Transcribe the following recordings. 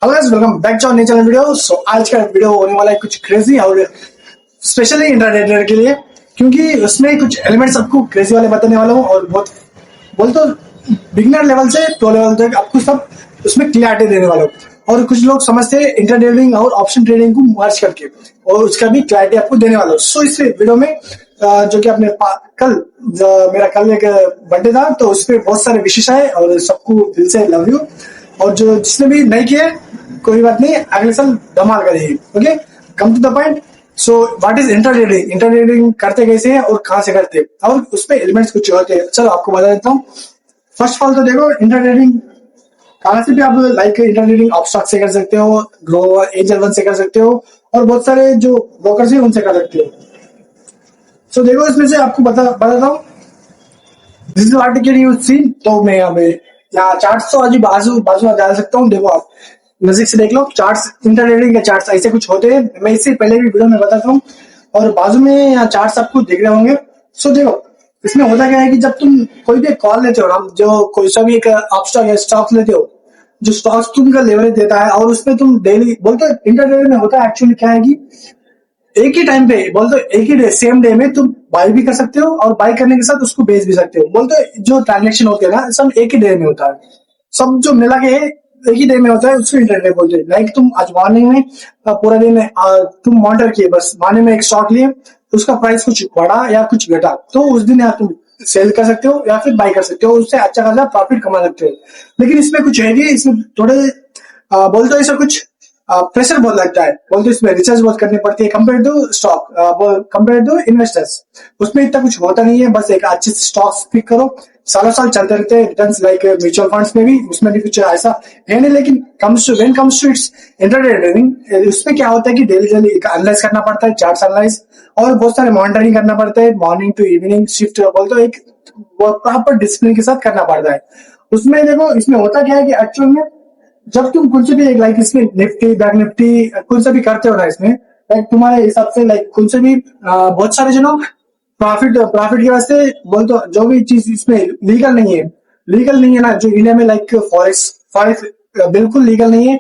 Hello guys, welcome back to नई channel video. आज का वीडियो होने वाला है कुछ क्रेजी और स्पेशली इंटरनेट के लिए, क्योंकि उसमें कुछ एलिमेंट्स आपको क्रेजी वाले बताने वाला हूँ और बहुत बोल तो बिगनर लेवल से प्रो लेवल तक आपको सब उसमें क्लियरिटी देने वाला हूँ। और कुछ लोग समझते हैं इंटर ट्रेडिंग और ऑप्शन ट्रेडिंग को मर्ज करके, और उसका भी क्लैरिटी आपको देने वाला हूँ। सो इस वीडियो में जो कि आपने कल मेरा कल एक बर्थडे था, तो उस पर बहुत सारे विशेष आए और सबको दिल से लव यू। और जो जिसने भी नहीं किए कोई बात नहीं, अगले साल धमाल करेगी। Okay, come to the point. So what is inter trading, inter trading करते कैसे हैं और कहाँ से करते हैं और उसमें एलिमेंट्स कुछ होते हैं। चलो आपको बता देता हूँ। फर्स्ट ऑफ ऑल तो देखो, इंटर ट्रेडिंग कहाँ से भी आप लाइक इंटर ट्रेडिंग ऑप्स्टॉक से कर सकते हो, ग्रो एंजल वन से कर सकते हो, और बहुत सारे जो ब्रोकर्स हैं उनसे कर सकते हो। सो देखो, इसमें से आपको बताता हूँ। This is article you see. तो मैं अब यहाँ चार्ट्स तो आज बाजू बाजू डाल सकता हूँ। देखो, आप नजदीक से देख लो चार्ट्स, इंटर ट्रेडिंग के चार्ट्स ऐसे कुछ होते हैं। मैं इससे पहले भी वीडियो में बताता हूँ, और बाजू में यहाँ चार्ट्स आपको दिख रहे होंगे। सो देखो, इसमें होता क्या है कि जब तुम कोई भी कॉल लेते हो ना, जो कोई सा भी एक अपस्टॉक या स्टॉक लेते हो, जो स्टॉक्स तुमका लेवरेज देता है, और उसमें तुम डेली बोलते हो। इंटर ट्रेडिंग में होता है एक्चुअली क्या है कि एक ही टाइम पे बोलते हो, एक ही डे सेम डे में तुम बाय भी कर सकते हो, और बाय करने के साथ उसको बेच भी सकते हो। बोलते हो जो ट्रांजेक्शन होते हैं ना, सब एक ही डे में होता है। सब जो मिला के एक ही डे में होता है, उसको इंटरडे बोलते हैं। लाइक तुम आज मॉर्निंग में पूरा दिन तुम मॉनिटर किए, बस मॉर्निंग में एक स्टॉक लिए, उसका प्राइस कुछ बढ़ा या कुछ घटा, तो उस दिन या तुम सेल कर सकते हो या फिर बाय कर सकते हो, उससे अच्छा खासा प्रॉफिट कमा सकते हो। लेकिन इसमें कुछ है कि इसमें थोड़े बोलते हो ऐसा कुछ प्रेशर बहुत लगता है। बोलते इसमें रिसर्च बहुत करनी पड़ती है compare to stock, compare to investors. उसमें इतना कुछ होता नहीं है, बस एक अच्छे स्टॉक्स पिक करो, सालों साल चलते रहते हैं रिटर्न्स। लाइक म्यूचुअल फंड्स में भी, उसमें भी कुछ ऐसा है नहीं। लेकिन कम्स टू इट्स इंटरटेनिंग, उसमें क्या होता है कि डेली डेली एनालाइज करना पड़ता है, चार्ट एनालाइज, और बहुत सारे मॉनिटरिंग करना पड़ता है, मॉर्निंग टू इवनिंग शिफ्ट बोलते हो, एक प्रॉपर डिसिप्लिन के साथ करना पड़ता है। उसमें देखो, इसमें होता क्या है कि एक्चुअल में जब तुम कुछ भी लाइक इसमें निफ्टी बैंक निफ्टी कुछ से भी करते हो ना, इसमें लाइक तुम्हारे हिसाब से लाइक कुछ से भी बहुत सारे जो लोग प्रॉफिट प्रॉफिट की वजह से बोलते हो, जो भी चीज इसमें लीगल नहीं है ना, जो इंडिया में लाइक फॉरेक्स फॉरेक्स बिल्कुल लीगल नहीं है,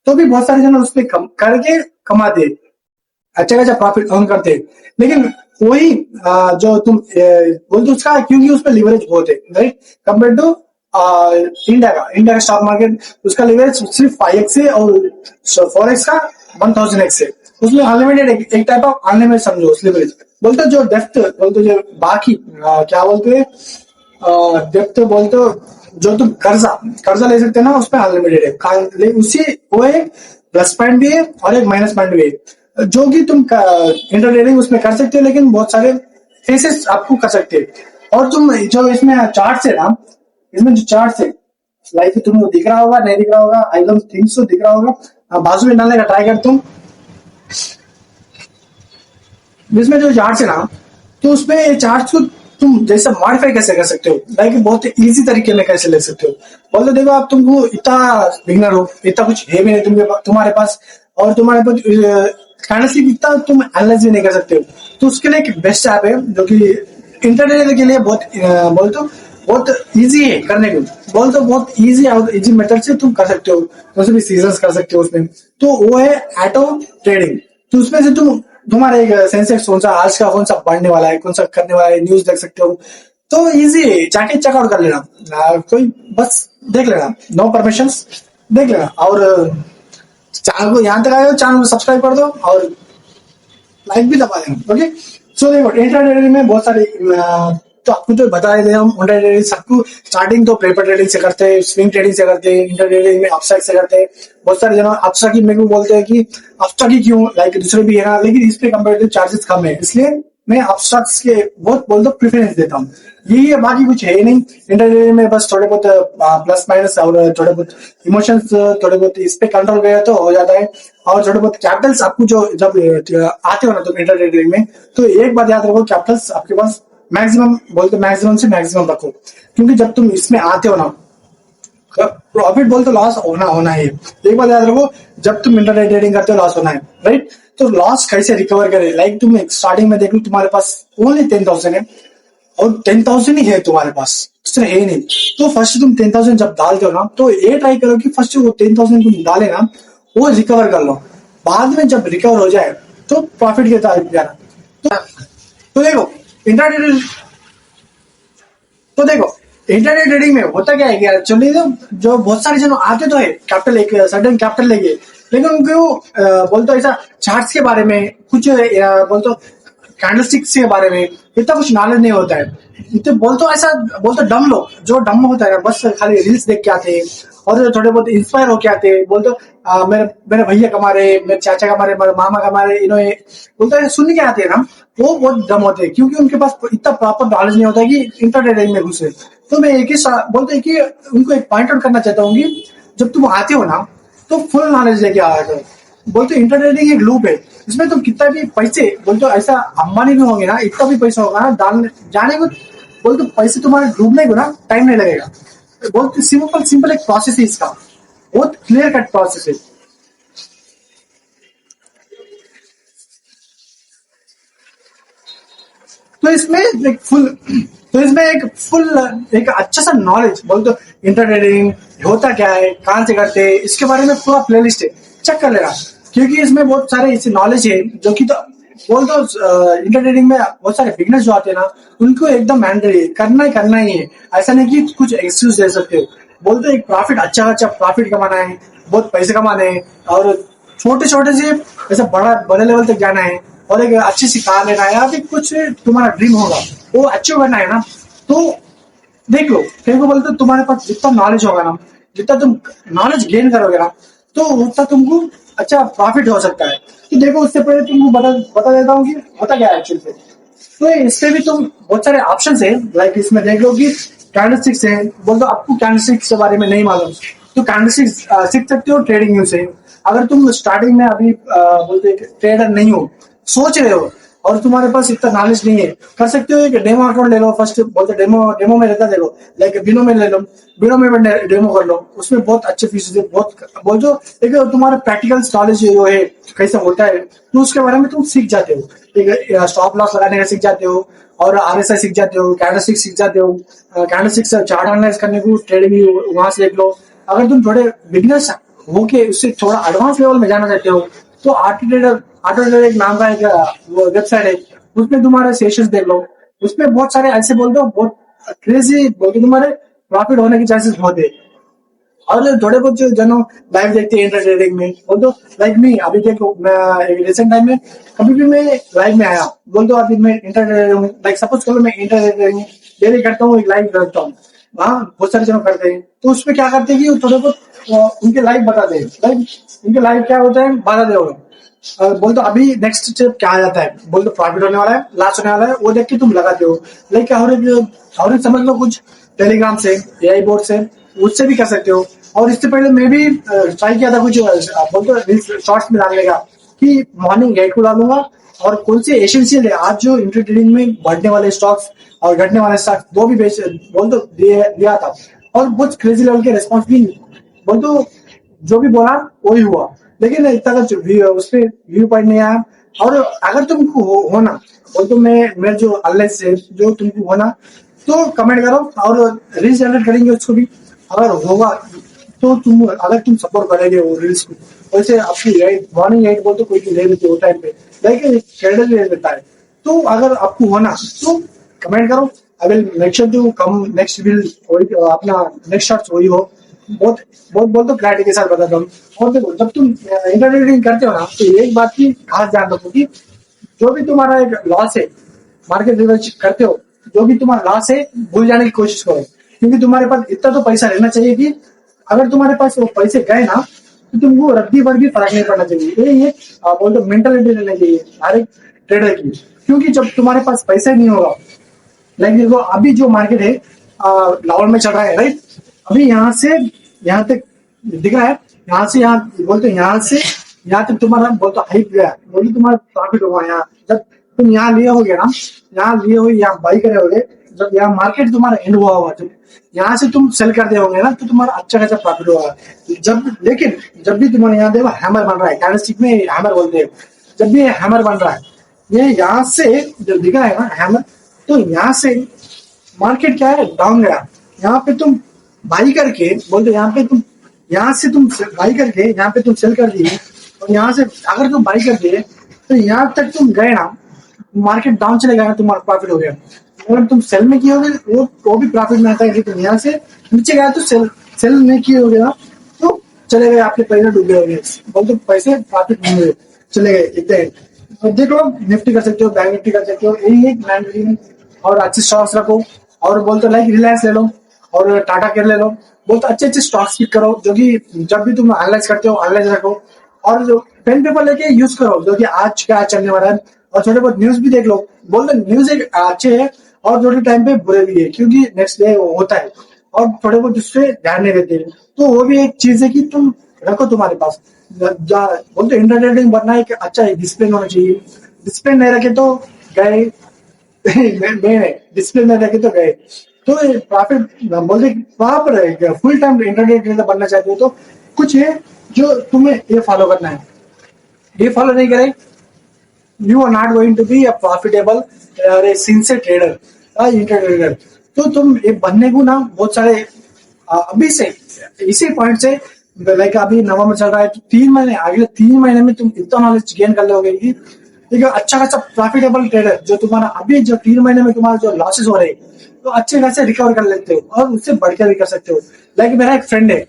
तो भी बहुत सारे जन उस पर करके कमाते हैं, अच्छा खासा प्रॉफिट अर्न करते हैं। लेकिन वही जो तुम बोलते हो उसका, क्योंकि उस पर लिवरेज बहुत है, राइट, कंपेयर टू इंडिया का स्टॉक मार्केट, उसका लिवरेज सिर्फ 5x है, और फॉरेक्स का 1000x है। उसमें अनलिमिटेड, एक टाइप ऑफ अनलिमिटेड समझो उस लिवरेज। बोलते जो डेप्थ बोलते जो बाकी क्या बोलते हैं, डेप्थ बोलते हो, जो तुम कर्जा कर्जा ले सकते हैं ना, उसमें अनलिमिटेड है। लेकिन उसी वो एक प्लस पॉइंट भी है और एक माइनस पॉइंट भी है, जो कि तुम इंटर ट्रेडिंग उसमें कर सकते हो, लेकिन बहुत सारे फेसेस आपको कर सकते हैं। और तुम जो इसमें चार्ट है ना, इसमें जो चार्ट है, लाइक तुमको दिख रहा होगा, नहीं दिख रहा होगा, आई डोंट थिंक सो दिख रहा होगा। बाजू में डालने का ट्राई कर तुम। इसमें जो चार्ट है ना, तो उसमें चार्ट को तुम जैसे मॉडिफाई कैसे कर सकते हो, लाइक बहुत इजी तरीके में कैसे ले सकते हो। बोलो देखो, आप तुमको इतना बिगनर हो, इतना कुछ है भी नहीं तुम्हारे पास, और तुम्हारे पास काइंडली इतना तुम एनालाइज भी नहीं कर सकते हो, तो उसके लिए एक बेस्ट ऐप है जो कि इंटरनेट के लिए बहुत बोल तो बहुत इजी है करने को। बोल तो बहुत इजी मेथड से तुम कर सकते हो, वैसे भी सीजन कर सकते हो उसमें। तो वो है एटो ट्रेडिंग। तो उसमें से तुम्हारे एक सेंसेक्स कौन सा आज का कौन सा बढ़ने वाला है, कौन सा करने वाला है, न्यूज देख सकते हो। तो इजी है, जाके चेकआउट कर लेना। कोई बस देख लेना, नो परमिशन, देख लेना। और चैनल को यहाँ तक आए हो, चैनल को सब्सक्राइब कर दो और लाइक भी दबा देना। ओके, सो देखो, इंट्रा ट्रेडिंग में बहुत सारे तो आपको तो बता ही हम इंट्रा ट्रेडिंग सबको स्टार्टिंग तो पेपर ट्रेडिंग से करते हैं, स्विंग ट्रेडिंग से करते हैं, इंट्रा ट्रेडिंग में अपस्टाक से करते हैं। बहुत सारे जन अपस्टाक ही मेरे को बोलते हैं कि अपस्टाक ही क्यों, लाइक दूसरे भी है ना, लेकिन इस पे कंपेरेटिव चार्जेस कम है, इसलिए मैं अपस्टॉक्स के बहुत बोल दो प्रेफरेंस देता हूँ। यही है, बाकी कुछ है ही नहीं इंटर में। बस थोड़े बहुत प्लस माइनस और थोड़े बहुत इमोशंस, थोड़े बहुत इस पे कंट्रोल गया तो हो जाता है। और थोड़े बहुत कैपिटल्स आपको जो जब आते हो ना तुम इंटर ट्रेडिंग में, तो एक बात याद रखो, कैपिटल्स आपके पास मैक्सिमम बोलते मैक्सिमम से मैक्सिमम रखो, क्योंकि जब तुम इसमें आते हो ना, प्रॉफिट बोल तो लॉस होना होना है। एक बात याद रखो, जब तुम इंटरनेट ट्रेडिंग करते हो लॉस होना है, राइट। तो लॉस कैसे रिकवर करे, लाइक तुम स्टार्टिंग में देख लो तुम्हारे पास ओनली 10,000 है, और 10,000 ही है तुम्हारे पास, उससे है ही नहीं। तो फर्स्ट तुम 10,000 जब डालते हो ना, तो ये ट्राई करो कि फर्स्ट वो 10,000 तुम डाले ना, वो रिकवर कर लो। बाद में जब रिकवर हो जाए तो प्रॉफिट के तरफ जाना। तो देखो इंट्राडे तो देखो इंटरनेट ट्रेडिंग में होता क्या है कि एक्चुअली जो बहुत सारे जन आते तो है कैपिटल लेके, सडन कैपिटल लेके, लेकिन उनको बोलते ऐसा चार्ट्स के बारे में कुछ बोलते कैंडलस्टिक्स के बारे में इतना कुछ नॉलेज नहीं होता है। इतने बोलते ऐसा बोलते डम लोग, जो डम होता है बस खाली रील्स देख के आते हैं और जो थोड़े बहुत इंस्पायर होके आते हैं। बोलते मेरे मेरे भैया कमा रहे, मेरे चाचा कमा रहे, मेरे मामा कमा रहे, इन्होंने बोलते सुन के आते हैं ना, वो बहुत डम होते हैं क्योंकि उनके पास इतना प्रॉपर नॉलेज नहीं होता है कि इंटरटेनिंग में घुसे। तो मैं एक ही बोलते हैं कि उनको एक पॉइंट आउट करना चाहता हूँ कि जब तुम आते हो ना तो फुल नॉलेज लेके आया करो। बोलते इंटरटेनिंग एक लूप है, इसमें तुम कितना भी पैसे बोलते ऐसा अंबानी भी होंगे ना, इतना भी पैसा होगा ना डालने जाने को, बोलते पैसे तुम्हारे डूबने को ना टाइम नहीं लगेगा। बहुत सिंपल सिंपल एक प्रोसेस है इसका, बहुत क्लियर कट प्रोसेस है। तो इसमें एक फुल तो इसमें एक अच्छा सा नॉलेज बोल तो इंटरटेनिंग होता क्या है, कहाँ से करते हैं, इसके बारे में पूरा प्लेलिस्ट है, चेक कर लेना। क्योंकि इसमें बहुत सारे ऐसे नॉलेज है जो कि तो बोल दो इंटरटेनिंग में बहुत सारे बिगनर्स जो आते हैं ना, उनको एकदम मैंडेटरी करना ही है। ऐसा नहीं कि कुछ एक्सक्यूज दे सकते हो। बोल दो एक प्रॉफिट अच्छा प्रॉफिट कमाना है, बहुत पैसे कमाने हैं, और छोटे छोटे से ऐसा बड़े लेवल तक जाना है, और एक अच्छी सी कार लेना है, या फिर कुछ तुम्हारा ड्रीम होगा वो अचीव करना है ना। तो देख लो, कहीं को बोलते तुम्हारे पास जितना नॉलेज होगा ना, जितना तुम नॉलेज गेन करोगे ना, तो उतना तुमको अच्छा प्रॉफिट हो सकता है। तो देखो उससे पहले तुमको बता देता हूँ कि होता क्या है एक्चुअली। तो इससे भी तुम बहुत सारे ऑप्शन है, लाइक इसमें देख लो कि कैंडलस्टिक्स है। बोल दो आपको कैंडलस्टिक्स के बारे में नहीं मालूम, तो कैंडलस्टिक्स सीख सकते हो ट्रेडिंग न्यूज से। अगर तुम स्टार्टिंग में अभी बोलते ट्रेडर नहीं हो, सोच रहे हो और तुम्हारे पास इतना नॉलेज नहीं है, कर सकते हो एक डेमो अकाउंट ले लो। फर्स्ट बोलते डेमो डेमो में रहता देखो, लाइक बिनो में ले लो, बिनो में डेमो कर लो, उसमें बहुत अच्छे फीचर्स है। बहुत बोल जो एक तुम्हारा प्रैक्टिकल नॉलेज जो है कैसा होता है, तो उसके बारे में तुम सीख जाते हो। एक स्टॉप लॉस लगाने का सीख जाते हो, और RSI सीख जाते हो, कैंडलस्टिक सीख जाते हो। कैंडलस्टिक चार्ट एनालाइज करने को ट्रेडिंग वहां से देख लो। अगर तुम थोड़े बिगिनर्स हो के उससे थोड़ा एडवांस लेवल में जाना चाहते हो, तो ऑटो ट्रेडर एक नाम का एक वेबसाइट है, उसमें तुम्हारे सेशंस देख लो। उसमें बहुत सारे ऐसे बोल दो बहुत क्रेजी बोल के तुम्हारे प्रॉफिट होने के चांसेस बहुत है। और जो थोड़े बहुत जो जनो लाइव देखते हैं इंटर ट्रेडिंग में, बोल दो लाइक मी अभी देखो मैं एक रिसेंट टाइम में कभी भी मैं लाइव में आया, बोल दो अभी मैं इंटर ट्रेडर हूँ, लाइक सपोज करो मैं इंटर ट्रेडिंग डेली करता हूँ, एक लाइव करता हूँ। हाँ बहुत सारे जन करते हैं, तो उसमें क्या करते हैं कि थोड़े बहुत उनके लाइव बताते हैं, लाइक उनके लाइव क्या होता है बता दे। बोल तो अभी नेक्स्ट स्टेप क्या आ जाता है, बोल तो प्रॉफिट होने वाला है, लॉस होने वाला है, वो देख के तुम लगाते हो। लाइक और एक समझ लो कुछ टेलीग्राम से, AI बोर्ड से, उससे भी कर सकते हो। और इससे पहले मैं भी ट्राई किया था कुछ बोल तो शॉर्ट्स में डालने का, कि मॉर्निंग गाइड को डालूंगा और कौन से एसेंशियल है आज जो इंटर ट्रेडिंग में बढ़ने वाले स्टॉक्स और घटने वाले स्टॉक्स वो भी बेच बोल तो दिया था। और बहुत क्रेजी लेवल के रेस्पॉन्स भी बोल तो जो भी बोला वही हुआ, लेकिन इतना उस पर व्यू पॉइंट नहीं आया। और अगर तुमको होना बोल तो मेरे जो अल्लाह से जो तुमको होना, तो कमेंट करो और रील्स जनरेट करेंगे उसको भी। अगर होगा तो अगर तुम सपोर्ट करेंगे वो रील्स को, वैसे आपकी मॉर्निंग 8 बोल तो कोई ले लेते हो टाइम पे, लेकिन कैंडल ले लेता है। तो अगर आपको होना तो कमेंट करो, I will make sure to come next will अपना नेक्स्ट शॉट्स वही हो। बहुत बहुत बहुत तो क्लैरिटी के साथ बताता हूँ। और देखो जब तुम इंटरनेटिंग करते हो ना, तो एक बात की खास ध्यान रखो कि जो भी तुम्हारा एक लॉस है मार्केट रिसर्च करते हो, जो भी तुम्हारा लॉस है भूल जाने की कोशिश करो। क्योंकि तुम्हारे पास इतना तो पैसा रहना चाहिए कि अगर तुम्हारे पास वो पैसे गए ना, तो तुमको रद्दी पर भी फर्क नहीं पड़ना चाहिए। ये बोल दो मेंटेलिटी रहनी चाहिए हर एक ट्रेडर की। क्योंकि जब तुम्हारे पास पैसा ही नहीं होगा, लाइक देखो अभी जो मार्केट है लाहौर में चल रहा है, राइट। अभी यहाँ से यहाँ तक दिख रहा है, यहाँ से यहाँ बोलते यहाँ से यहाँ तक तुम्हारा बोलते हाइप गया, बोलते तुम्हारा प्रॉफिट होगा। यहाँ जब तुम यहाँ लिए होगे ना, यहाँ लिए हुए यहाँ बाई करे होगे, जब यहाँ मार्केट तुम्हारा एंड हुआ होगा, जब यहाँ से तुम सेल कर दे होंगे ना, तो तुम्हारा अच्छा खासा प्रॉफिट होगा। जब लेकिन जब भी तुम्हारे यहाँ देखो हैमर बन रहा है, कैंडलस्टिक में हैमर बोलते हैं, जब भी हैमर बन रहा है, ये यहाँ से जब दिख रहा है ना हैमर, तो यहाँ से मार्केट क्या है, डाउन गया, यहाँ पे तुम बाई करके बोलते, यहाँ पे तुम, यहाँ से तुम बाई करके यहाँ पे तुम सेल कर दिए, और यहाँ से अगर तुम बाई कर दिए तो यहाँ तक तुम गए ना, मार्केट डाउन चले गया, तुम्हारा प्रॉफिट हो गया। अगर तुम सेल में किए होगे वो भी प्रॉफिट में आता है, लेकिन यहाँ से नीचे गया तो सेल सेल नहीं किए होगे ना, तो चले गए, आपके पैसे डूबे हो गए, बोलते पैसे प्रॉफिट नहीं हुए, चले गए इतने। तो देख लो, निफ्टी कर सकते हो, बैंक निफ्टी कर सकते हो, यही एक मैंडेटरी। और अच्छे स्टॉक्स रखो, और बोलते लाइक रिलायंस ले लो और टाटा केयर ले लो, बहुत अच्छे अच्छे स्टॉक्स पिक करो, जो कि जब भी तुम एनालाइज करते हो एनालाइज रखो, और जो पेन पेपर लेके यूज करो, जो कि आज क्या चलने वाला है, और थोड़े बहुत न्यूज भी देख लो। बोलते न्यूज एक अच्छे है और थोड़े टाइम पे बुरे भी है, क्योंकि नेक्स्ट डे होता है, और थोड़े बहुत उससे ध्यान नहीं देते हैं, तो वो भी एक चीज है कि तुम रखो तुम्हारे पास। बोलते इंटरटेनिंग बनना एक अच्छा डिसिप्लिन होना चाहिए, डिसिप्लिन नहीं रखे तो गए मैं डिसिप्लिन में रखे तो गए। तो प्रॉफिट बोलते वहां पर फुल टाइम इंटरनेट बनना चाहते हो तो कुछ है जो तुम्हें ये फॉलो करना है, ये फॉलो नहीं करे, you are not going to be a profitable और ए सिंसियर ट्रेडर, इंटर। तो तुम ये बनने को ना बहुत सारे अभी से इसी पॉइंट से, लाइक अभी नवंबर चल रहा है, तो 3 महीने, अगले 3 महीने में तुम इतना नॉलेज गेन कर लोगे कि एक अच्छा खासा प्रॉफिटेबल ट्रेडर, जो तुम्हारा अभी जो 3 महीने में तुम्हारा जो लॉसेस हो रहे हैं तो अच्छे खासे रिकवर कर लेते हो, और उससे बढ़ के भी कर सकते हो। लाइक मेरा एक फ्रेंड है,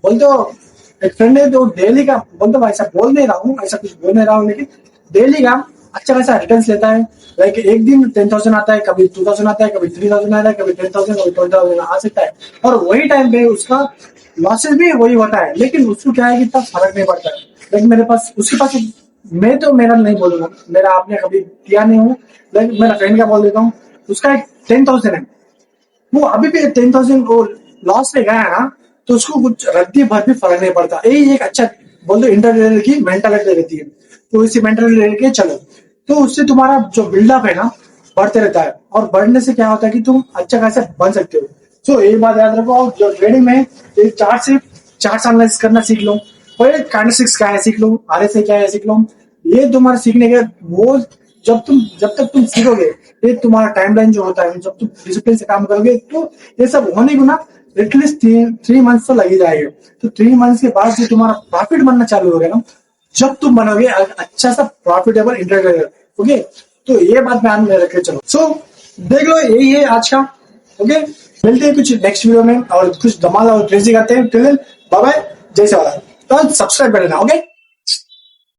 बोलते हो एक फ्रेंड है जो डेली का, बोलते हो ऐसा बोल नहीं रहा हूँ, ऐसा कुछ बोल नहीं रहा हूँ, लेकिन डेली का अच्छा खासा रिटर्न लेता है। लाइक एक दिन 10,000 आता है, कभी 2,000 आता है, कभी 3,000 आता है, कभी 10,000, कभी 12,000 आ सकता है, और वही टाइम पे उसका लॉसेस भी वही होता है, लेकिन उसको क्या है कि इतना फर्क नहीं पड़ता है। लेकिन मेरे पास, उसके पास मैं तो मेरा नहीं बोलूंगा, मेरा आपने कभी किया नहीं हूँ, लेकिन मेरा फ्रेंड का बोल देता हूँ, उसका एक 10,000 है, वो अभी भी 10,000 वो लॉस में गया है ना, तो उसको कुछ रद्दी भर भी फर्क नहीं पड़ता। यही एक अच्छा बोलते इंटरनेट की मेंटालिटी रहती है, तो इसी मेंटालिटी लेके चलो, तो उससे तुम्हारा जो बिल्डअप है ना बढ़ते रहता है, और बढ़ने से क्या होता है कि तुम अच्छा खासा बन सकते हो। सो एक बात याद रखो, और जो ट्रेडिंग में एक चार्ट एनालाइज करना सीख लो, पहले कैंडलस्टिक्स क्या है सीख लो, आरएसआई क्या है सीख लो, ये तुम्हारे सीखने के वो, जब तक तुम सीखोगे, ये तुम्हारा टाइमलाइन जो होता है, जब तुम डिसिप्लिन से काम करोगे, तो ये सब होने को ना एटलीस्ट 3 मंथ्स तो लग ही जाएगा। तो 3 मंथ्स के बाद जो तुम्हारा प्रॉफिट बनना चालू होगा ना, जब तुम बनोगे अच्छा सा प्रॉफिटेबल इंटरनेट, ओके, तो ये बात ध्यान में रखे चलो। सो देख लो, यही है आज का, ओके, मिलते हैं कुछ नेक्स्ट वीडियो में, और कुछ धमाल और क्रेजी करते हैं। बाय बाय, जय सेवालाल, तो सब्सक्राइब कर लेना, ओके।